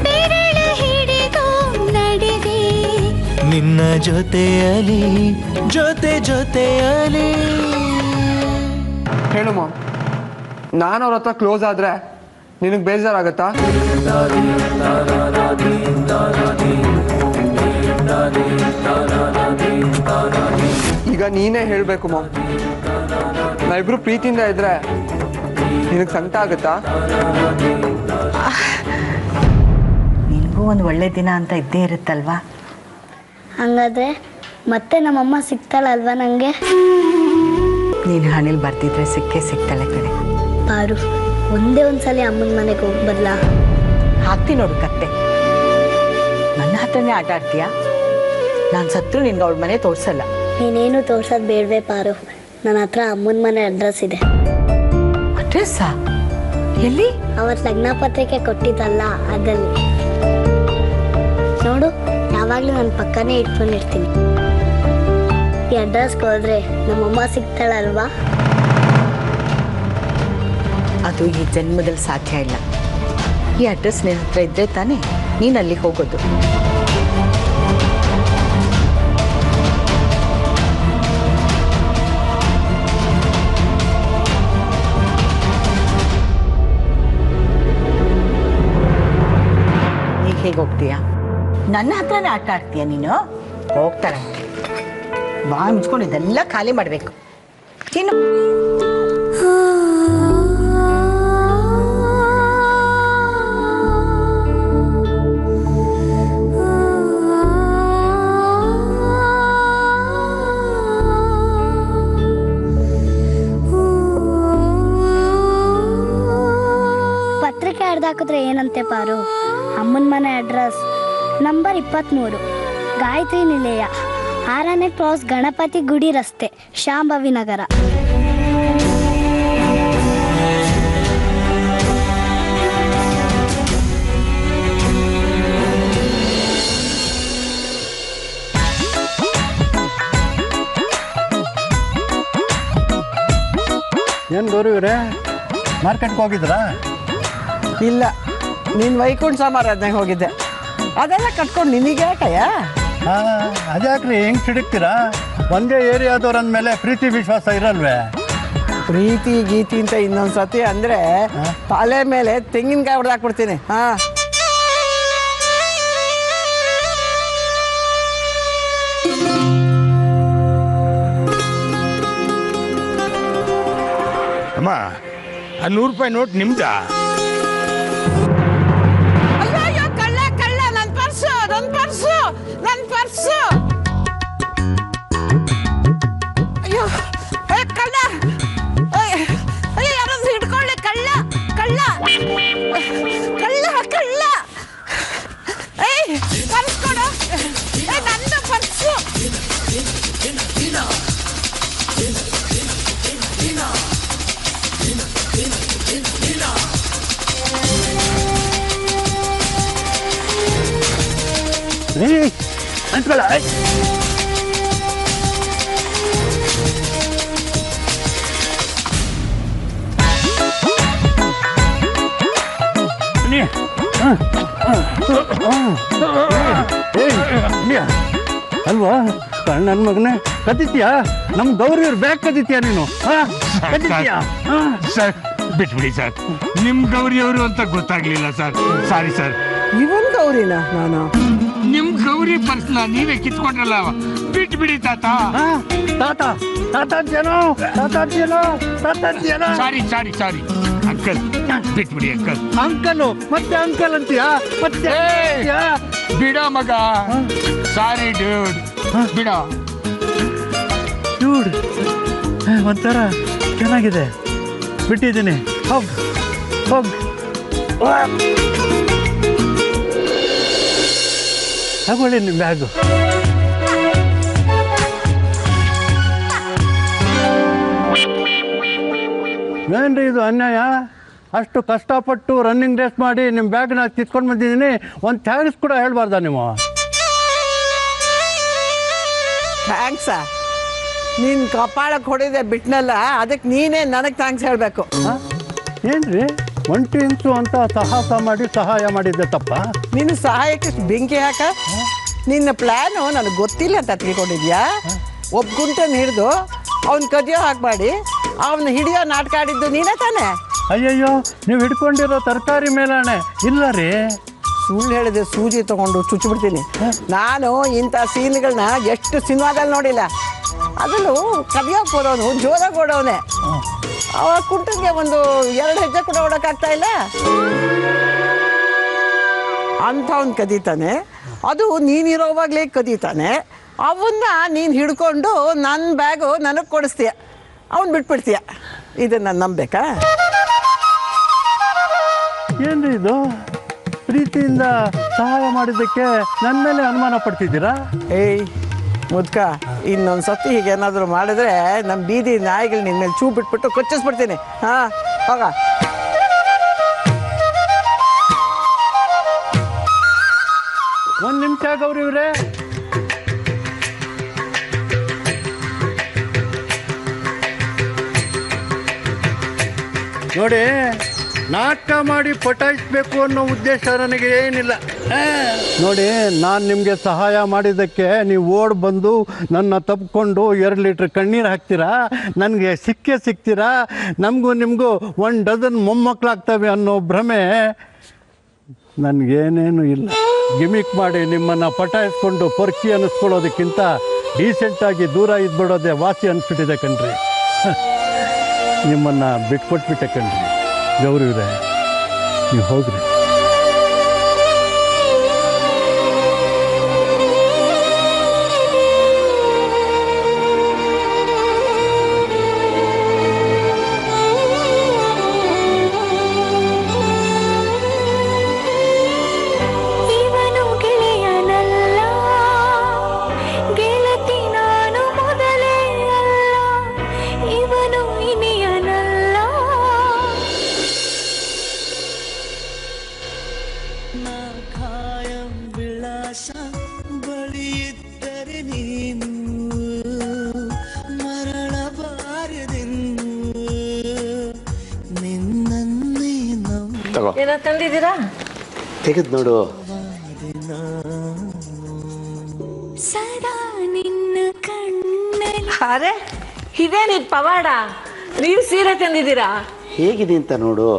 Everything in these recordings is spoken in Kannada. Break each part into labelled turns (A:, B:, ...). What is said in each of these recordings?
A: ಬೆರಳು ಹಿಡಿದು ನಡೆದೆ
B: ನಿನ್ನ ಜೊತೆಯಲಿ ಜೊತೆಯಲಿ.
C: ಹೇಳು ಮಾಮ್, ನಾನು ಅವ್ರ ಹತ್ರ ಕ್ಲೋಸ್ ಆದ್ರೆ ನಿನಗೆ ಬೇಜಾರಾಗತ್ತಾ? ಈಗ ನೀನೇ ಹೇಳಬೇಕು ಮಾಮ್, ನಾವಿಬ್ರು ಪ್ರೀತಿಯಿಂದ ಇದ್ರೆ ನಿನಗೆ ಸಂಕಟ ಆಗುತ್ತಾ?
D: ನಿನಗೂ ಒಂದು ಒಳ್ಳೆ ದಿನ ಅಂತ ಇದ್ದೇ ಇರುತ್ತಲ್ವಾ?
E: ಹಂಗಾದ್ರೆ ಮತ್ತೆ ನಮ್ಮಮ್ಮ ಸಿಗ್ತಾಳಲ್ವಾ ನನಗೆ?
D: ನೀನು ಹಣಿಲ್ ಬರ್ತಿದ್ರೆ ಸಿಗ್ತಾಳೆ ಕಡೆ.
E: ಪಾರು, ಒಂದೇ ಒಂದ್ಸಲ ಅಮ್ಮನ ಮನೆಗೆ ಹೋಗಿ ಬರಲಾ?
D: ಹಾಕ್ತೀನಿ ನೋಡು ಕತ್ತೆ. ನನ್ನ ಹತ್ರನೇ ಆಟ ಆಡ್ತೀಯಾ? ನಾನು ಸತ್ರು ನಿನ್ಗೆ ಅವಳ ಮನೆ ತೋರಿಸಲ್ಲ.
E: ನೀನೇನು ತೋರ್ಸೋದು ಬೇಡವೇ ಪಾರು, ನನ್ನ ಹತ್ರ ಅಮ್ಮನ ಮನೆ ಅಡ್ರೆಸ್ ಇದೆ.
D: ಅಡ್ರೆಸ್ಸಾ? ಎಲ್ಲಿ?
E: ಅವತ್ತು ಲಗ್ನ ಪತ್ರಿಕೆ ಕೊಟ್ಟಿದ್ದಲ್ಲ ಅದಲ್ಲಿ ನೋಡು. ಯಾವಾಗಲೂ ನನ್ನ ಪಕ್ಕನೇ ಇಟ್ಕೊಂಡಿರ್ತೀನಿ. ಈ ಅಡ್ರೆಸ್ಗೆ ಹೋದ್ರೆ ನಮ್ಮಮ್ಮ ಸಿಗ್ತಾಳಲ್ವಾ?
D: ಅದು ಈ ಜನ್ಮದಲ್ಲಿ ಸಾಧ್ಯ ಇಲ್ಲ. ಈ ಅಡ್ರೆಸ್ ನಿನ್ನ ಹತ್ರ ಇದ್ರೆ ತಾನೇ ನೀನು ಅಲ್ಲಿಗೆ ಹೋಗೋದು. ಈಗ ಹೇಗೆ ಹೋಗ್ತೀಯಾ? ನನ್ನ ಹತ್ರನೇ ಆಟ ಆಡ್ತೀಯ ನೀನು? ಹೋಗ್ತಾಳೆ. ಬಾ ಮುಚ್ಕೊಂಡು ಇದೆಲ್ಲ ಖಾಲಿ ಮಾಡಬೇಕು. ತಿನ್ನು.
E: ಪತ್ರಿಕೆ ಹರಿದಾಕಿದ್ರೆ ಏನಂತೆ ಪಾರು? ಅಮ್ಮನ ಮನೆ ಅಡ್ರೆಸ್ ನಂಬರ್ 23, ಗಾಯತ್ರಿ ನಿಲಯ, 6ನೇ ಕ್ರಾಸ್, ಗಣಪತಿ ಗುಡಿ ರಸ್ತೆ, ಶಾಂಭವಿ ನಗರ.
F: ಏನು ಗೌರವರೇ, ಮಾರ್ಕೆಟ್ಗೆ ಹೋಗಿದ್ರಾ?
G: ಇಲ್ಲ, ನೀನು ವೈಕುಂಠ ಸಮಾರಾಧನೆಗೆ ಹೋಗಿದ್ದೆ. ಅದೆಲ್ಲ ಕಟ್ಕೊಂಡು ನಿನಗೆ ಯಾಕಯ್ಯ?
F: ಹಾಂ, ಅದ್ಯಾಕ್ರಿ ಹೆಂಗೆ ಸಿಡುಕ್ತೀರಾ? ಒಂದೇ ಏರಿಯಾದವ್ರ ಅಂದಮೇಲೆ ಪ್ರೀತಿ ವಿಶ್ವಾಸ ಇರಲ್ವೇ?
G: ಪ್ರೀತಿ ಗೀತಿ ಅಂತ ಇನ್ನೊಂದು ಸತಿ ಅಂದರೆ ತಲೆ ಮೇಲೆ ತೆಂಗಿನಕಾಯಿ ಹೊಡೆದಾಕ್ಬಿಡ್ತೀನಿ. ಹಾಂ,
H: ಅಮ್ಮ, ಆ 100 ರೂಪಾಯಿ ನೋಟ್ ನಿಮ್ದಾ?
G: ಅಯ್ಯೋ ಕಳ್ಳ ಕಳ್ಳ, ನನ್ನ ಪರ್ಸು ನನ್ನ ಪರ್ಸು ನನ್ನ ಪರ್ಸು. ಅಯ್ಯೋ ಕಳ್ಳ, ಅಯ್ಯೋ ಯಾರಾದ್ರೂ ಹಿಡ್ಕೊಳ್ಳಿ. ಕಳ್ಳ ಕಳ್ಳ ಕಳ್ಳ ಕಳ್ಳ. ಏಯ್ ಪರ್ಸ್ ಕೊಡು. ನಂದು ಪರ್ಸು.
F: ಅಂಟ್ಕೊಳ್ಳ. ಅಲ್ವಾ ನನ್ನ ಮಗನೇ, ಕದಿತ್ಯಾ? ನಮ್ಮ ಗೌರಿಯವ್ರು ಬ್ಯಾಗ್ ಕದಿತ್ಯಾ ನೀನು? ಕದಿತ್ಯಾ?
H: ಸರ್ ಬಿಟ್ಬಿಡಿ ಸರ್, ನಿಮ್ ಗೌರಿಯವರು ಅಂತ ಗೊತ್ತಾಗ್ಲಿಲ್ಲ ಸರ್. Sorry sir.
G: ಇವನ್ ಗೌರಿನ ನಾನು?
H: ನಿಮ್ ಗೌರಿ ಪರ್ಸ್ನ ನೀವೇ ಕಿತ್ಕೊಂಡ್ರಲ್ಲ, ಬಿಟ್ಬಿಡಿ ತಾತ.
F: ತಾತ ತಾತಾಜ್ಯನೋ ತಾತಾಜ್ಯನೋ ತಾತಾಜ್ಯನೋ.
H: ಸಾರಿ ಸಾರಿ ಸಾರಿ ಅಂಕಲ್, ಬಿಟ್ಬಿಡಿ ಅಂಕಲ್.
F: ಅಂಕಲು ಮತ್ತೆ ಅಂಕಲ್ ಅಂತೀಯಾ? ಮತ್ತೆ
H: ಬಿಡೋ ಮಗ. ಸಾರಿ ಡ್ಯೂಡ್, ಬಿಡೋ.
F: ಡ್ಯೂಡ್ ಒಂಥರ ಚೆನ್ನಾಗಿದೆ, ಬಿಟ್ಟಿದ್ದೀನಿ. ಹೋಗ್ ಹೋಗ್. ತಗೊಳ್ಳಿ ನಿಮ್ಮ ಬ್ಯಾಗು. ಏನ್ರಿ ಇದು ಅನ್ಯಾಯ? ಅಷ್ಟು ಕಷ್ಟಪಟ್ಟು ರನ್ನಿಂಗ್ ರೇಸ್ ಮಾಡಿ ನಿಮ್ಮ ಬ್ಯಾಗ್ನ ಕಿತ್ಕೊಂಡು ಬಂದಿದ್ದೀನಿ. ಒಂದು ಥ್ಯಾಂಕ್ಸ್ ಕೂಡ ಹೇಳ್ಬಾರ್ದ ನೀವು?
G: ಥ್ಯಾಂಕ್ಸಾ? ನೀನು ಕಪಾಳಕ್ಕೆ ಹೊಡಿದೆ ಬಿಟ್ನಲ್ಲ, ಅದಕ್ಕೆ ನೀನೇ ನನಗೆ ಥ್ಯಾಂಕ್ಸ್ ಹೇಳಬೇಕು.
F: ಏನ್ರಿ ಒಂಟಿ ಇಂಚು ಅಂತ ಸಾಹಸ ಮಾಡಿ ಸಹಾಯ ಮಾಡಿದ್ದೆ ತಪ್ಪ?
G: ನಿನ್ನ ಸಹಾಯಕ್ಕೆ ಬೆಂಕಿ ಹಾಕ ನಿನ್ನ ಪ್ಲ್ಯಾನು ನನಗೆ ಗೊತ್ತಿಲ್ಲ ಅಂತ ತಿಳ್ಕೊಂಡಿದ್ಯಾ? ಒಬ್ಬ ಗುಂಟನ್ನು ಹಿಡಿದು ಅವ್ನ ಕದಿಯೋ ಹಾಕ್ಬೇಡಿ ಅವನ್ನ ಹಿಡಿಯೋ ನಾಟಕ ಆಡಿದ್ದು ನೀನೇ ತಾನೆ?
F: ಅಯ್ಯಯ್ಯೋ, ನೀವು ಹಿಡ್ಕೊಂಡಿರೋ ತರಕಾರಿ ಮೇಲಾಣೆ. ಇಲ್ಲ ರೀ,
G: ಸುಳ್ಳು ಹೇಳಿದೆ ಸೂಜಿ ತೊಗೊಂಡು ಚುಚ್ಚಿಬಿಡ್ತೀನಿ. ನಾನು ಇಂಥ ಸೀನ್ಗಳನ್ನ ಎಷ್ಟು ಸಿನಿಮಾದಲ್ಲಿ ನೋಡಿಲ್ಲ. ಅದನ್ನು ಕದಿಯೋಕೆ ಹೋದವನು ಜೋರಾಗಿ ಓಡೋನೆ. ಅವ ಕುಂಟಂಗೆ ಒಂದು 2 ಹೆಜ್ಜೆ ಕೂಡ ಓಡೋಕ್ಕಾಗ್ತಾ ಇಲ್ಲ. ಅಂಥವ್ನು ಕದೀತಾನೆ, ಅದು ನೀನಿರೋವಾಗಲೇ ಕದೀತಾನೆ. ಅವನ್ನ ನೀನು ಹಿಡ್ಕೊಂಡು ನನ್ನ ಬ್ಯಾಗು ನನಗೆ ಕೊಡಿಸ್ತೀಯ, ಅವನು ಬಿಟ್ಬಿಡ್ತೀಯ. ಇದನ್ನು ನಂಬೇಕಾ?
F: ಏನ್ರಿ ಇದು? ಪ್ರೀತಿಯಿಂದ ಸಹಾಯ ಮಾಡಿದ್ದಕ್ಕೆ ನನ್ನ ಮೇಲೆ ಅನುಮಾನ ಪಡ್ತಿದ್ದೀರಾ?
G: ಏಯ್ ಮುದ್ಕ, ಇನ್ನೊಂದು ಸತಿ ಹೀಗೇನಾದರೂ ಮಾಡಿದ್ರೆ ನಮ್ಮ ಬೀದಿ ನಾಯಿಗಳು ನಿನ್ನ ಮೇಲೆ ಚೂ ಬಿಟ್ಬಿಟ್ಟು ಕೊಚ್ಚಿಸ್ಬಿಡ್ತೀನಿ. ಹಾಂ, ಹೋಗ.
F: ಒಂದು ನಿಮಿಷ ಗೌರಿ ಇವ್ರೆ. ನೋಡಿ, ನಾಟಕ ಮಾಡಿ ಪಟಾಯಿಸ್ಬೇಕು ಅನ್ನೋ ಉದ್ದೇಶ ನನಗೆ ಏನಿಲ್ಲ. ನೋಡಿ, ನಾನು ನಿಮಗೆ ಸಹಾಯ ಮಾಡಿದ್ದಕ್ಕೆ ನೀವು ಓಡ್ ಬಂದು ನನ್ನ ತಪ್ಪಿಕೊಂಡು 2 ಲೀಟ್ರ್ ಕಣ್ಣೀರು ಹಾಕ್ತೀರಾ, ನನಗೆ ಸಿಗ್ತೀರಾ, ನಮಗೂ ನಿಮಗೂ 1 ಡಜನ್ ಮೊಮ್ಮಕ್ಕಳಾಗ್ತವೆ ಅನ್ನೋ ಭ್ರಮೆ ನನಗೇನೇನು ಇಲ್ಲ. ಗಿಮಿಕ್ ಮಾಡಿ ನಿಮ್ಮನ್ನು ಪಟಾಯಿಸ್ಕೊಂಡು ಪೊರ್ಕಿ ಅನ್ನಿಸ್ಕೊಳ್ಳೋದಕ್ಕಿಂತ ಡೀಸೆಂಟಾಗಿ ದೂರ ಇದ್ಬಿಡೋದೇ ವಾಸಿ ಅನಿಸ್ಬಿಟ್ಟಿದೆ ಕಣ್ರಿ. ನಿಮ್ಮನ್ನು ಬಿಟ್ಕೊಟ್ಬಿಟ್ಟೆ ಕಣ್ರಿ. ಗೌರಿ ಇವರೇ, ನೀವು ಹೋಗ್ರಿ.
A: ಇವನು ಗೆಳೆಯನಲ್ಲ, ಗೆಳತಿ ನಾನು ಮೊದಲೇ ಅಲ್ಲ. ಇವನು ಇನಿಯನಲ್ಲ.
B: ಕಾಯಂ ವಿಳಾಸ ಬಳಿಯಿದ್ದರೆ ನೀನು ಮರಳಬಾರದೆನ್ನು ನಿನ್ನನ್ನೇ
I: ತಗೋ.
J: ಏನೋ ತಂದಿದ್ದೀರಾ?
I: ತೆಗೆದು ನೋಡು.
A: ಸದಾ ನಿನ್ನ ಕಣ್ಣಲ್ಲಿ
J: ಅರೆ, ಇದೇನಿದ್ ಪವಾಡ? ನೀವು ಸೀರೆ ತಂದಿದ್ದೀರಾ?
I: ಹೇಗಿದೆ ಅಂತ ನೋಡು.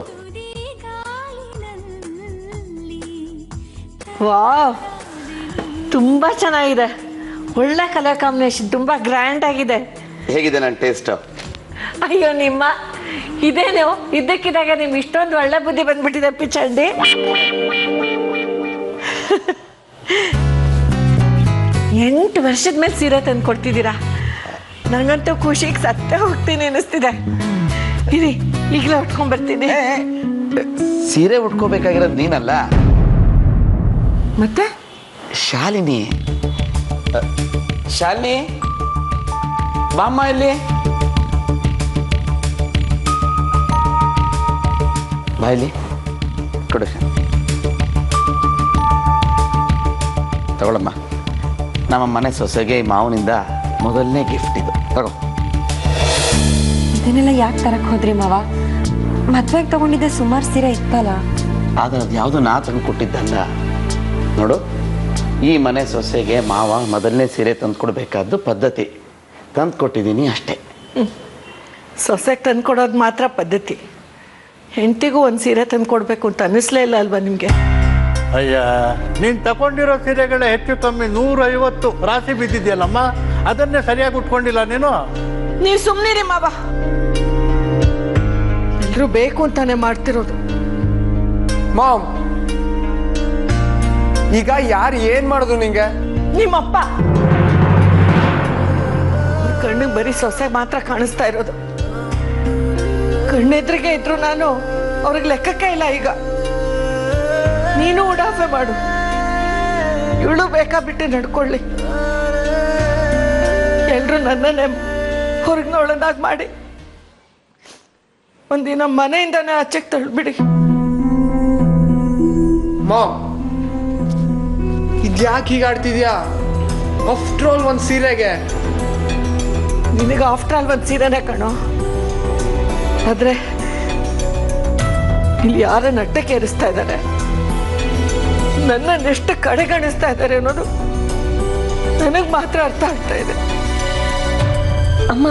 J: ವಾವ್, ತುಂಬ ಚೆನ್ನಾಗಿದೆ. ಒಳ್ಳೆ ಕಲರ್ ಕಾಂಬಿನೇಷನ್, ತುಂಬ ಗ್ರ್ಯಾಂಡ್ ಆಗಿದೆ.
I: ಹೇಗಿದೆ ನನ್ನ ಟೇಸ್ಟ್?
J: ಅಯ್ಯೋ ನಿಮ್ಮ, ಇದೇನು ಇದ್ದಕ್ಕಿದ್ದಾಗ ನಿಮ್ಗೆ ಇಷ್ಟೊಂದು ಒಳ್ಳೆ ಬುದ್ಧಿ ಬಂದ್ಬಿಟ್ಟಿದೆ ಪಿಚ್ಚಂಡಿ. ಎಂಟು ವರ್ಷದ ಮೇಲೆ ಸೀರೆ ತಂದು ಕೊಡ್ತಿದ್ದೀರಾ. ನನಗಂತೂ ಖುಷಿಗೆ ಸತ್ತೇ ಹೋಗ್ತೀನಿ ಅನ್ನಿಸ್ತಿದೆ. ಇರಿ, ಈಗಲೇ ಉಟ್ಕೊಂಡ್ಬರ್ತೀನಿ.
I: ಸೀರೆ ಉಟ್ಕೋಬೇಕಾಗಿರೋದು ನೀನಲ್ಲ,
J: ಮತ್ತೆ
I: ಶಾಲಿನಿ. ಶಾಲಿನಿ, ಬಾಮ್ಮ ಇಲ್ಲಿ. ಬಾ ಇಲ್ಲಿ, ಕೊಡು. ತಗೊಳಮ್ಮ, ನಮ್ಮ ಮನೆ ಸೊಸೆಗೆ ಮಾವನಿಂದ ಮೊದಲನೇ ಗಿಫ್ಟ್ ಇದು. ತಗೋ.
K: ಇದನ್ನೆಲ್ಲ ಯಾಕೆ ತರಕ್ಕೆ ಹೋದ್ರಿ ಮಾವ? ಮದ್ವೆಗೆ ತಗೊಂಡಿದ್ದೆ ಸುಮಾರು ಸೀರೆ ಇತ್ತಲ್ಲ.
I: ಆದರೆ ಅದು ಯಾವುದು ನಾ ತಂದು ಕೊಟ್ಟಿದ್ದಲ್ಲ ನೋಡು. ಈ ಮನೆ ಸೊಸೆಗೆ ಮಾವ ಮೊದಲನೇ ಸೀರೆ ತಂದು ಕೊಡಬೇಕಾದ್ದು ಪದ್ಧತಿ. ತಂದು ಕೊಟ್ಟಿದ್ದೀನಿ ಅಷ್ಟೇ.
J: ಸೊಸೆಗೆ ತಂದು ಕೊಡೋದು ಮಾತ್ರ ಪದ್ಧತಿ. ಹೆಂಡತಿಗೂ ಒಂದು ಸೀರೆ ತಂದು ಕೊಡಬೇಕು ಅಂತ ಅನ್ನಿಸ್ಲೇ ಇಲ್ಲ ಅಲ್ವಾ ನಿಮಗೆ?
F: ಅಯ್ಯ, ನೀನು ತಗೊಂಡಿರೋ ಸೀರೆಗಳೇ ಹೆಚ್ಚು ಕಮ್ಮಿ 150 ರಾಶಿ ಬಿದ್ದಿದೆಯಲ್ಲಮ್ಮ. ಅದನ್ನೇ ಸರಿಯಾಗಿ ಉಟ್ಕೊಂಡಿಲ್ಲ ನೀನು.
J: ನೀವು ಸುಮ್ಮನಿರಿ ಮಾವ. ಎಲ್ಲರೂ ಬೇಕು ಅಂತಾನೆ ಮಾಡ್ತಿರೋದು.
C: ಮಾಮ್, ಈಗ ಯಾರು ಏನ್ ಮಾಡೋದು ನಿಂಗೆ?
J: ನಿಮ್ಮಪ್ಪ. ಕಣ್ಣಿಗೆ ಬರೀ ಸೊಸೆ ಮಾತ್ರ ಕಾಣಿಸ್ತಾ ಇರೋದು. ಕಣ್ಣೆದ್ರಿಗೆ ಇದ್ರು ನಾನು ಅವ್ರಿಗೆ ಲೆಕ್ಕಕ್ಕೆ ಇಲ್ಲ. ಈಗ ನೀನು ಉಡಾಫೆ ಮಾಡು. ಇವಳು ಬೇಕಾ ಬಿಟ್ಟು ನಡ್ಕೊಳ್ಳಿ. ಎಲ್ರು ನನ್ನನ್ನೇ ಹೊರಗೆ ನೋಡೋದಾಗಿ ಮಾಡಿ ಒಂದಿನ ಮನೆಯಿಂದಾನೆ ಆಚೆಗೆ ತಳ್ಬಿಡಿ.
C: ಮಾಮ್, ಇದ್ಯಾಕೆ ಹೀಗಾಡ್ತಿದ್ಯಾ? ಆಫ್ಟರ್ ಆಲ್ ಒಂದು ಸೀರೆಗೆ.
J: ನಿನಗೆ ಆಫ್ಟರ್ ಆಲ್ ಒಂದು ಸೀರೆನೇ ಕಣೋ. ಆದ್ರೆ ಇಲ್ಲಿ ಯಾರ ನಟ್ಟಕ್ಕೇರಿಸ್ತಾ ಇದ್ದಾರೆ, ನನ್ನನ್ನೆಷ್ಟು ಕಡೆಗಣಿಸ್ತಾ ಇದ್ದಾರೆ ಅನ್ನೋದು ನನಗೆ ಮಾತ್ರ ಅರ್ಥ ಆಗ್ತಾ ಇದೆ.
K: ಅಮ್ಮ,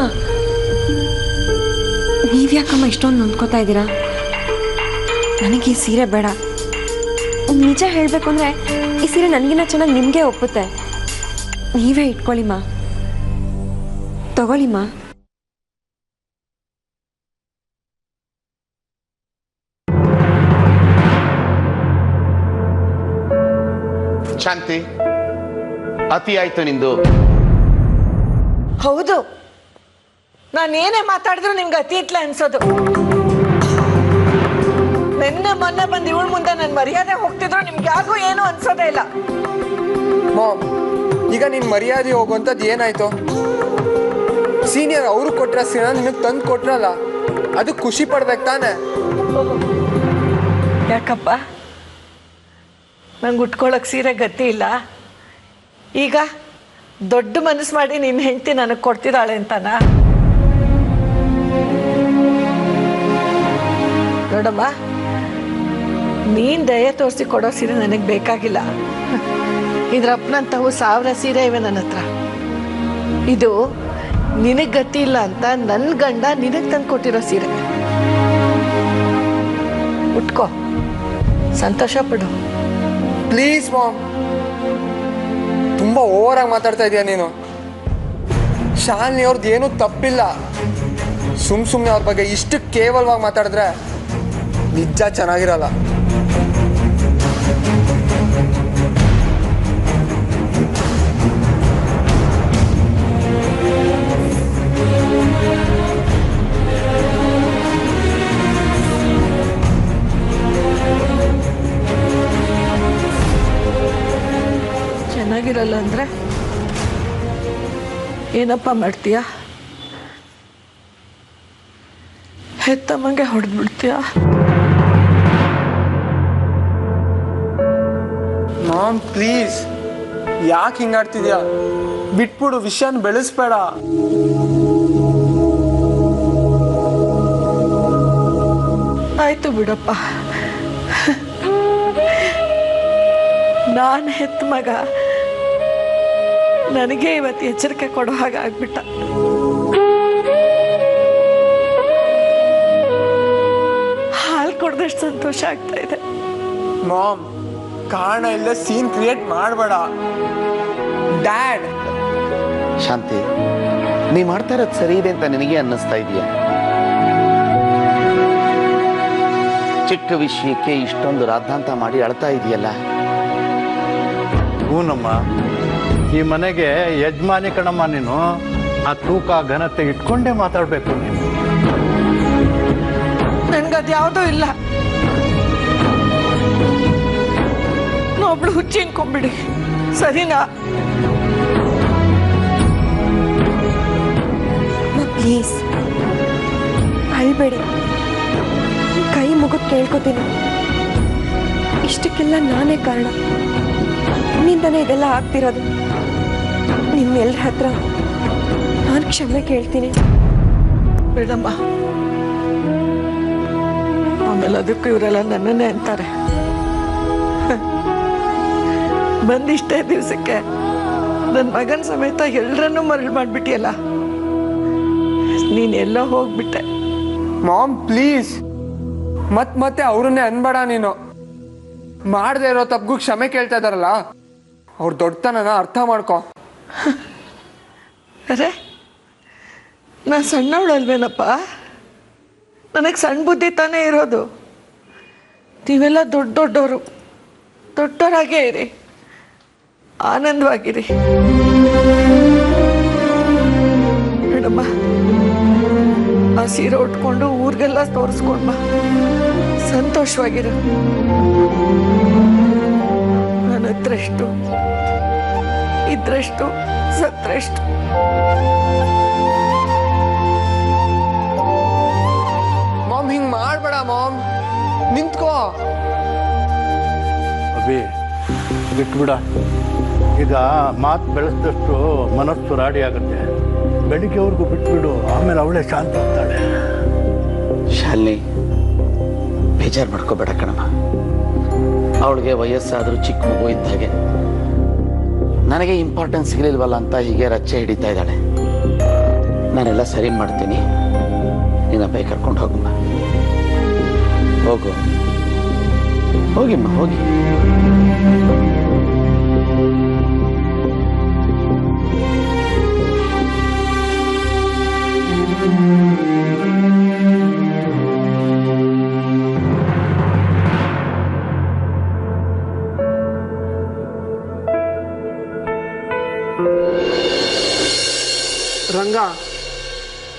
K: ನೀವ್ಯಾಕಮ್ಮ ಇಷ್ಟೊಂದು ನೊಂದ್ಕೋತಾ ಇದ್ದೀರಾ? ನನಗೆ ಈ ಸೀರೆ ಬೇಡ. ನಿಜ ಹೇಳಬೇಕು ಅಂದರೆ ಈ ಸೀರೆ ನನಗಿನ್ನ ಚೆನ್ನಾಗಿ ನಿಮಗೆ ಒಪ್ಪುತ್ತೆ. ನೀವೇ ಇಟ್ಕೊಳ್ಳಿಮ್ಮ, ತಗೊಳ್ಳಿಮ್ಮ.
I: ಶಾಂತಿ, ಅತಿ ಆಯ್ತು ನಿಂದು.
J: ಹೌದು, ನಾನೇನೇ ಮಾತಾಡಿದ್ರು ನಿಮ್ಗೆ ಅತಿ ಇಟ್ಲ ಅನ್ಸೋದು. ನಿನ್ನೆ ಮೊನ್ನೆ ಬಂದು ಇವಳ ಮುಂದೆ ನನ್ನ ಮರ್ಯಾದೆ ಹೋಗ್ತಿದ್ರು ನಿಮ್ಗೆ ಯಾರಿಗೂ ಏನು ಅನ್ಸೋದೇ ಇಲ್ಲ.
C: ಮಾಮ್, ಈಗ ನಿನ್ ಮರ್ಯಾದೆ ಹೋಗುವಂಥದ್ದು ಏನಾಯ್ತು? ಸೀನಿಯರ್ ಅವರು ಕೊಟ್ರ ಸೀರೆ ನಿನಗೆ ತಂದು ಕೊಟ್ರಲ್ಲ, ಅದು ಖುಷಿ ಪಡ್ಬೇಕು ತಾನೆ?
J: ಯಾಕಪ್ಪ, ನಂಗೆ ಉಟ್ಕೊಳಕ್ ಸೀರೆ ಗತಿ ಇಲ್ಲ? ಈಗ ದೊಡ್ಡ ಮನಸ್ಸು ಮಾಡಿ ನಿನ್ನ ಹೆಂಡತಿ ನನಗೆ ಕೊಡ್ತಿದ್ದಾಳೆ ಅಂತಾನ? ನೋಡಮ್ಮ, ನೀನ್ ದಯ ತೋರಿಸಿ ಕೊಡೋ ಸೀರೆ ನನಗೆ ಬೇಕಾಗಿಲ್ಲ. ಇದ್ರಪ್ಪನಂತವು 1000 ಸೀರೆ ಇವೆ ನನ್ನ ಹತ್ರ. ಇದು ನಿನಗೆ ಗತಿ ಇಲ್ಲ ಅಂತ ನನ್ನ ಗಂಡ ನಿನಗೆ ತಂದು ಕೊಟ್ಟಿರೋ ಸೀರೆ. ಉಟ್ಕೋ, ಸಂತೋಷ ಪಡು.
C: ಪ್ಲೀಸ್ ಮಾಮ್, ತುಂಬಾ ಓವರ್ ಆಗಿ ಮಾತಾಡ್ತಾ ಇದೀಯ ನೀನು. ಶಾಲಿನಿ ಅವ್ರದ್ದು ಏನೂ ತಪ್ಪಿಲ್ಲ. ಸುಮ್ಮನೆ ಅವ್ರ ಬಗ್ಗೆ ಇಷ್ಟು ಕೇವಲವಾಗಿ ಮಾತಾಡಿದ್ರೆ ನಿಜ ಚೆನ್ನಾಗಿರಲ್ಲ.
J: ಚೆನ್ನಾಗಿರಲ್ಲ ಅಂದ್ರೆ ಏನಪ್ಪ ಮಾಡ್ತೀಯ? ಹೆತ್ತಮ್ಮಂಗೆ ಹೊಡೆದ್ಬಿಡ್ತೀಯ?
C: ಮಾಮ್ ಪ್ಲೀಸ್, ಯಾಕೆ ಹಿಂಗಾಡ್ತಿದ್ಯಾ? ಬಿಟ್ಬಿಡು, ವಿಷಯನ ಬೆಳೆಸ್ಬೇಡ.
J: ಆಯ್ತು ಬಿಡಪ್ಪ, ನಾನು ಹೆತ್ತ ಮಗ ನನಗೆ ಇವತ್ತು ಎಚ್ಚರಿಕೆ ಕೊಡೋ ಹಾಗೆ ಆಗ್ಬಿಟ್ಟ. ಹಾಲು ಕೊಡ್ದಷ್ಟು ಸಂತೋಷ ಆಗ್ತಾ ಇದೆ.
C: ಮಾಮ್, ಕಾರಣ ಇಲ್ಲ ಸೀನ್ ಕ್ರಿಯೇಟ್ ಮಾಡಬೇಡ. ಡ್ಯಾಡ್.
I: ಶಾಂತಿ, ನೀ ಮಾಡ್ತಾ ಇರೋದು ಸರಿ ಇದೆ ಅಂತ ನಿನಗೆ ಅನ್ನಿಸ್ತಾ ಇದೆಯಾ? ಚಿಕ್ಕ ವಿಷಯಕ್ಕೆ ಇಷ್ಟೊಂದು ರಾದ್ಧಾಂತ ಮಾಡಿ ಅಳ್ತಾ ಇದೆಯಲ್ಲ?
F: ಹೂನಮ್ಮ, ಈ ಮನೆಗೆ ಯಜಮಾನಿ ಕಣಮ್ಮ ನೀನು. ಆ ತೂಕ ಘನತೆ ಇಟ್ಕೊಂಡೇ ಮಾತಾಡಬೇಕು ನೀನು.
J: ನನ್ಗದು ಯಾವುದೂ ಇಲ್ಲ. ಒಬ್ಳು ಹುಚ್ಚಿ ಅನ್ಕೊಂಬಿಡಿ, ಸರಿನಾ?
K: ಪ್ಲೀಸ್ ಅಳ್ಬೇಡಿ, ಕೈ ಮುಗಿದು ಕೇಳ್ಕೊತೀನಿ. ಇಷ್ಟಕ್ಕೆಲ್ಲ ನಾನೇ ಕಾರಣ. ನಿನ್ನಿಂದನೇ ಇದೆಲ್ಲ ಆಗ್ತಿರೋದು. ನಿಮ್ಮೆಲ್ಲರ ಹತ್ರ ನಾನು ಕ್ಷಮೆ ಕೇಳ್ತೀನಿ.
J: ಬೇಡಮ್ಮ, ಆಮೇಲೆ ಅದಕ್ಕೂ ಇವರೆಲ್ಲ ನನ್ನನ್ನೇ ಅಂತಾರೆ. ಬಂದಿಷ್ಟೇ ದಿವಸಕ್ಕೆ ನನ್ನ ಮಗನ ಸಮೇತ ಎಲ್ಲರನ್ನೂ ಮರಳು ಮಾಡಿಬಿಟ್ಟಿಯಲ್ಲ. ನೀನೆಲ್ಲೋ ಹೋಗ್ಬಿಟ್ಟೆ.
C: ಮಾಮ್ ಪ್ಲೀಸ್, ಮತ್ತೆ ಅವ್ರನ್ನೇ ಅನ್ಬೇಡ ನೀನು. ಮಾಡದೆ ಇರೋ ತಪ್ಪಿಗೂ ಕ್ಷಮೆ ಕೇಳ್ತಾ ಇದಾರಲ್ಲ, ಅವ್ರ ದೊಡ್ಡತನನ ಅರ್ಥ ಮಾಡ್ಕೊ.
J: ಅರೆ, ನಾ ಸಣ್ಣವಳಲ್ವೇನಪ್ಪ? ನನಗೆ ಸಣ್ಣ ಬುದ್ಧಿ ತಾನೇ ಇರೋದು. ನೀವೆಲ್ಲ ದೊಡ್ಡವರು, ದೊಡ್ಡವರಾಗೇ ಇರಿ, ಆನಂದವಾಗಿರಿ. ಮೇಡಮ್ಮ, ಆ ಸೀರೆ ಉಟ್ಕೊಂಡು ಊರಿಗೆಲ್ಲ ತೋರಿಸ್ಕೊಂಡ್ ಬಾ, ಸಂತೋಷವಾಗಿರು. ನನ್ನ ಹತ್ರ ಎಷ್ಟು ಇದ್ರೆಷ್ಟು, ಸತ್ರೆಷ್ಟು.
C: ಮಾಮ್, ಹಿಂಗ್ ಮಾಡ್ಬೇಡ ಮಾಮ್, ನಿಂತ್ಕೋ.
F: ಅಭಿ, ಬಿಟ್ಬಿಡ. ಈಗ ಮಾತು ಬೆಳೆಸಿದಷ್ಟು ಮನಸ್ಸು ರಾಡಿ ಆಗುತ್ತೆ. ಬೆಳಿಗ್ಗೆವರೆಗೂ ಬಿಟ್ಬಿಡು, ಆಮೇಲೆ ಅವಳೇ ಶಾಂತ ಆಗ್ತಾಳೆ.
I: ಶಾಲಿನಿ, ಬೇಜಾರು ಮಾಡ್ಕೋಬೇಡ ಕಣಮ್ಮ. ಅವಳಿಗೆ ವಯಸ್ಸಾದರೂ ಚಿಕ್ಕ ಮಗು ಇದ್ದ ಹಾಗೆ. ನನಗೆ ಇಂಪಾರ್ಟೆನ್ಸ್ ಸಿಗಲಿಲ್ವಲ್ಲ ಅಂತ ಹೀಗೆ ರಚ್ಚೆ ಹಿಡಿತಾ ಇದ್ದಾಳೆ. ನಾನೆಲ್ಲ ಸರಿ ಮಾಡ್ತೀನಿ, ನಿನ್ನ ಬೈ ಕರ್ಕೊಂಡು ಹೋಗಮ್ಮ. ಹೋಗು, ಹೋಗಿಮ್ಮ, ಹೋಗಿ.
C: ರಂಗ,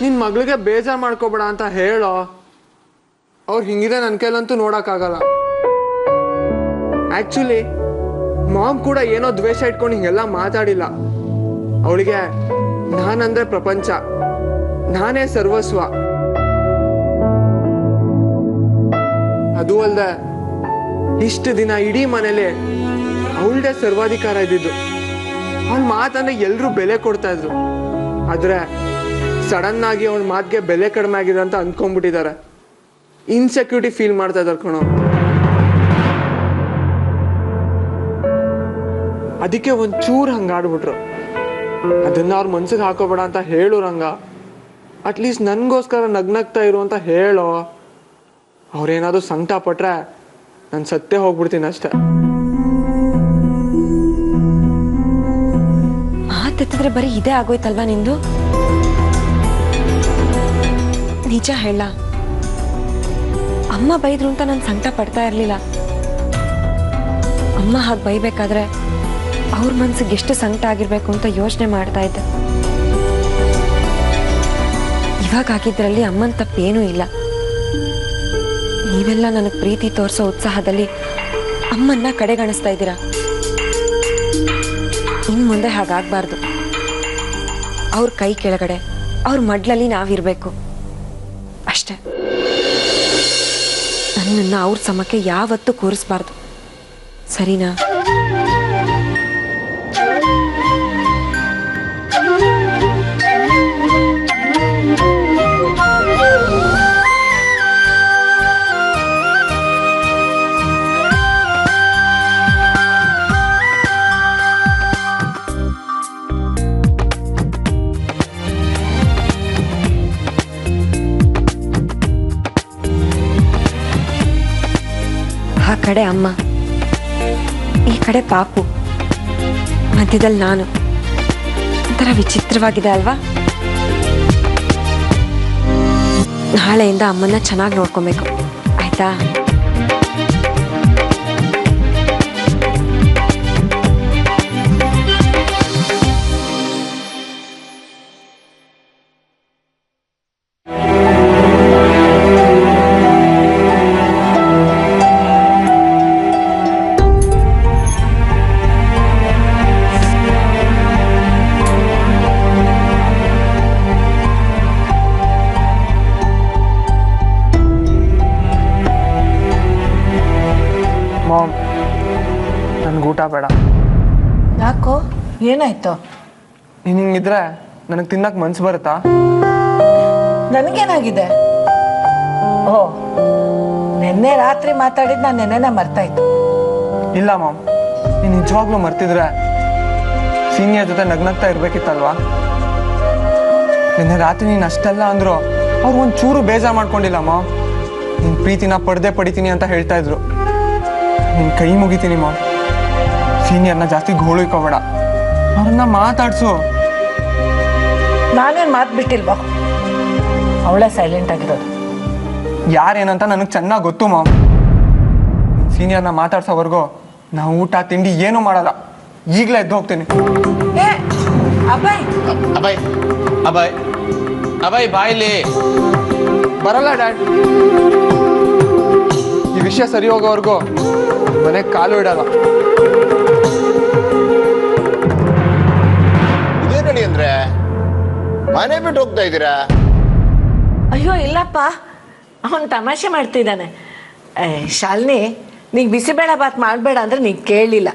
C: ನಿನ್ನ ಮಗಳಿಗೆ ಬೇಜಾರು ಮಾಡ್ಕೋಬೇಡ ಅಂತ ಹೇಳೋ. ಅವ್ರು ಹಿಂಗಿದೆ ನನ್ನ ಕೈಲಂತೂ ನೋಡೋಕ್ಕಾಗಲ್ಲ. ಆ್ಯಕ್ಚುಲಿ ಮಾಮ್ ಕೂಡ ಏನೋ ದ್ವೇಷ ಇಟ್ಕೊಂಡು ಹಿಂಗೆಲ್ಲ ಮಾತಾಡಿಲ್ಲ. ಅವಳಿಗೆ ನಾನಂದ್ರೆ ಪ್ರಪಂಚ, ನಾನೇ ಸರ್ವಸ್ವ. ಅದು ಅಲ್ಲದೆ ಇಷ್ಟು ದಿನ ಇಡೀ ಮನೇಲಿ ಅವಳದೇ ಸರ್ವಾಧಿಕಾರ ಇದ್ದಿದ್ದು. ಅವಳ ಮಾತಂದ್ರೆ ಎಲ್ಲರೂ ಬೆಲೆ ಕೊಡ್ತಾ ಇದ್ರು. ಆದ್ರೆ ಸಡನ್ ಆಗಿ ಅವಳ ಮಾತಿಗೆ ಬೆಲೆ ಕಡಿಮೆ ಆಗಿದೆ ಅಂತ ಅಂದ್ಕೊಂಡ್ಬಿಟ್ಟಿದ್ದಾರೆ. ಇನ್ಸೆಕ್ಯೂರಿಟಿ ಫೀಲ್ ಮಾಡ್ತಾ ಇದ್ದಾರೆ ಕಣೋ. ಅದಕ್ಕೆ ಒಂಚೂರು ಹಂಗಾಡ್ಬಿಟ್ರು. ಅದನ್ನ ಅವ್ರ ಮನ್ಸಿಗೆ ಹಾಕೋಬೇಡ ಅಂತ ಹೇಳು ರಂಗ. ಅಟ್ಲೀಸ್ಟ್ ನನ್ಗೋಸ್ಕರ ನಗ್ನಗ್ತಾ ಇರು ಅಂತ ಹೇಳೋ. ಅವ್ರೇನಾದ್ರು ಸಂಕಟ ಪಟ್ರೆ ನಾನು ಸತ್ತೇ ಹೋಗ್ಬಿಡ್ತೀನಿ ಅಷ್ಟೆ.
K: ಮಾತೆತ್ತಿದ್ರೆ ಬರೀ ಇದೇ ಆಗೋಯ್ತಲ್ವಾ ನಿಂದು? ನಿಜ ಹೇಳ, ಅಮ್ಮ ಬೈದ್ರು ಅಂತ ನಾನು ಸಂಕಟ ಪಡ್ತಾ ಇರ್ಲಿಲ್ಲ. ಅಮ್ಮ ಹಾಗೆ ಬೈಬೇಕಾದ್ರೆ ಅವ್ರ ಮನ್ಸಿಗೆ ಎಷ್ಟು ಸಂಕಟ ಆಗಿರ್ಬೇಕು ಅಂತ ಯೋಚನೆ ಮಾಡ್ತಾ ಇದ್ದೆ. ಇವಾಗ ಆಗಿದ್ರಲ್ಲಿ ಅಮ್ಮನ ತಪ್ಪೇನೂ ಇಲ್ಲ. ನೀವೆಲ್ಲ ನನಗೆ ಪ್ರೀತಿ ತೋರಿಸೋ ಉತ್ಸಾಹದಲ್ಲಿ ಅಮ್ಮನ್ನ ಕಡೆಗಣಿಸ್ತಾ ಇದ್ದೀರಾ. ಇನ್ನು ಮುಂದೆ ಹಾಗಾಗಬಾರ್ದು. ಅವ್ರ ಕೈ ಕೆಳಗಡೆ, ಅವ್ರ ಮಡ್ಲಲ್ಲಿ ನಾವಿರಬೇಕು ಅಷ್ಟೆ. ನನ್ನನ್ನು ಅವ್ರ ಸಮಕ್ಕೆ ಯಾವತ್ತೂ ಕೂರಿಸ್ಬಾರ್ದು, ಸರಿನಾ? ಆ ಕಡೆ ಅಮ್ಮ, ಈ ಕಡೆ ಪಾಪು, ಮಧ್ಯದಲ್ಲಿ ನಾನು. ಒಂಥರ ವಿಚಿತ್ರವಾಗಿದೆ ಅಲ್ವಾ? ನಾಳೆಯಿಂದ ಅಮ್ಮನ್ನ ಚೆನ್ನಾಗಿ ನೋಡ್ಕೊಬೇಕು, ಆಯ್ತಾ?
C: ಮಾಮ್, ನನ್ಗೆ ಊಟ ಬೇಡ.
G: ಯಾಕೋ, ಏನಾಯ್ತು?
C: ನೀನು ಹಿಂಗಿದ್ರೆ ನನಗೆ ತಿನ್ನಕ್ಕೆ ಮನ್ಸು ಬರುತ್ತಾ?
G: ನನಗೇನಾಗಿದೆ? ಓ, ನಿನ್ನೆ ರಾತ್ರಿ ಮಾತಾಡಿದ್ ನಾನು ನೆನ್ನೆನ ಮರ್ತಾಯ್ತು.
C: ಇಲ್ಲ ಮಾಮ್, ನೀನು ನಿಜವಾಗ್ಲೂ ಮರ್ತಿದ್ರೆ ಸೀನಿಯರ್ ಜೊತೆ ನಗ್ನಗ್ತಾ ಇರ್ಬೇಕಿತ್ತಲ್ವಾ? ನಿನ್ನೆ ರಾತ್ರಿ ನೀನು ಅಷ್ಟೆಲ್ಲ ಅಂದ್ರು ಅವ್ರು ಒಂಚೂರು ಬೇಜಾರು ಮಾಡ್ಕೊಂಡಿಲ್ಲ ಮಾಮ್. ನಿನ್ನ ಪ್ರೀತಿನ ಪಡಿತೀನಿ ಅಂತ ಹೇಳ್ತಾ ಇದ್ರು. ನಿನ್ನ ಕೈ ಮುಗಿತೀನಿ ಮಾಮ್. ಸೀನಿಯರ್ನ ಜಾಸ್ತಿ ಗೋಳಿಕೋಬೇಡ, ಅವ್ರನ್ನ ಮಾತಾಡ್ಸು.
G: ನಾನೇನು ಮಾತು ಬಿಟ್ಟಿಲ್ವಾ? ಅವಳೇ ಸೈಲೆಂಟ್ ಆಗಿರೋದು.
C: ಯಾರೇನಂತ ನನಗೆ ಚೆನ್ನಾಗಿ ಗೊತ್ತು ಮಾಮ್. ಸೀನಿಯರ್ನ ಮಾತಾಡ್ಸೋವರೆಗೂ ನಾವು ಊಟ ತಿಂಡಿ ಏನೂ ಮಾಡಲ್ಲ. ಈಗಲೇ ಎದ್ದು ಹೋಗ್ತೀನಿ.
G: ಅಭಯ್
I: ಅಭಯ್ ಅಭಯ್ ಅಭಯ್ ಬಾಯ್ಲಿ.
C: ಬರಲ್ಲ ಡ್ಯಾಡ್. ಈ ವಿಷಯ ಸರಿ ಹೋಗೋವರೆಗೂ ಮನೆಗೆ ಕಾಲು ಇಡಲ್ಲ.
L: ಇದೇನಡಿ ಅಂದ್ರೆ ಮನೆ ಬಿಟ್ಟು ಹೋಗ್ತಾ ಇದ್ದೀರಾ?
J: ಅಯ್ಯೋ ಇಲ್ಲಪ್ಪ, ಅವನು ತಮಾಷೆ ಮಾಡ್ತಿದ್ದಾನೆ. ಶಾಲಿನಿ, ನೀನು ಬಿಸಿಬೇಳೆ ಬಾತ್ ಮಾಡಬೇಡ ಅಂದರೆ ನೀನು ಕೇಳಲಿಲ್ಲ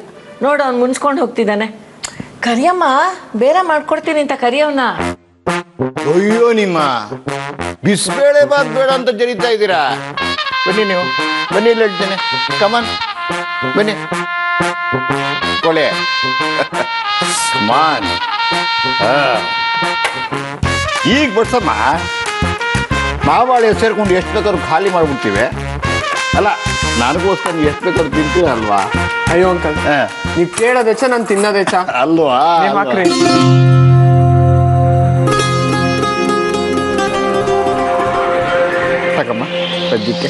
J: ನೋಡು. ಅವ್ನು ಮುನ್ಸ್ಕೊಂಡು ಹೋಗ್ತಿದ್ದಾನೆ. ಕರಿಯಮ್ಮ, ಬೇರೆ ಮಾಡ್ಕೊಡ್ತೀನಿ ಅಂತ ಕರಿಯವನ್ನ.
L: ಅಯ್ಯೋ ನಿಮ್ಮ ಬಿಸಿಬೇಳೆ ಬಾತ್ ಬೇಡ ಅಂತ ಜರಿತಾ ಇದ್ದೀರಾ? ಬನ್ನಿ ನೀವು ಬನ್ನಿ, ಇಲ್ಲಿ ಹೇಳ್ತೇನೆ. ಕಮಾನ್ ಬನ್ನಿ ಕೊಳೆ. ಕಮಾನ್. ಈಗ ಬಡ್ಸಮ್ಮ, ಮಾವಾಳಿ ಸೇರ್ಕೊಂಡು ಎಷ್ಟು ಬೇಕಾದ್ರೂ ಖಾಲಿ ಮಾಡ್ಬಿಡ್ತೀವಿ. ಅಲ್ಲ, ನನಗೋಸ್ಕರ ನೀವು ಎಷ್ಟು ಬೇಕಾದ್ರೂ ತಿಂತೀರ ಅಲ್ವಾ?
C: ಅಯ್ಯೋ ಅಂಕಲ್, ನೀವು ಕೇಳೋದೆಚ್ಚ ನಾನು ತಿನ್ನೋದೆಚ್ಚ
L: ಅಲ್ವಾ?
C: ನೀವ್ ಹಾಕ್ರಿ.
L: ಸಾಕಮ್ಮ ಸದ್ಯಕ್ಕೆ.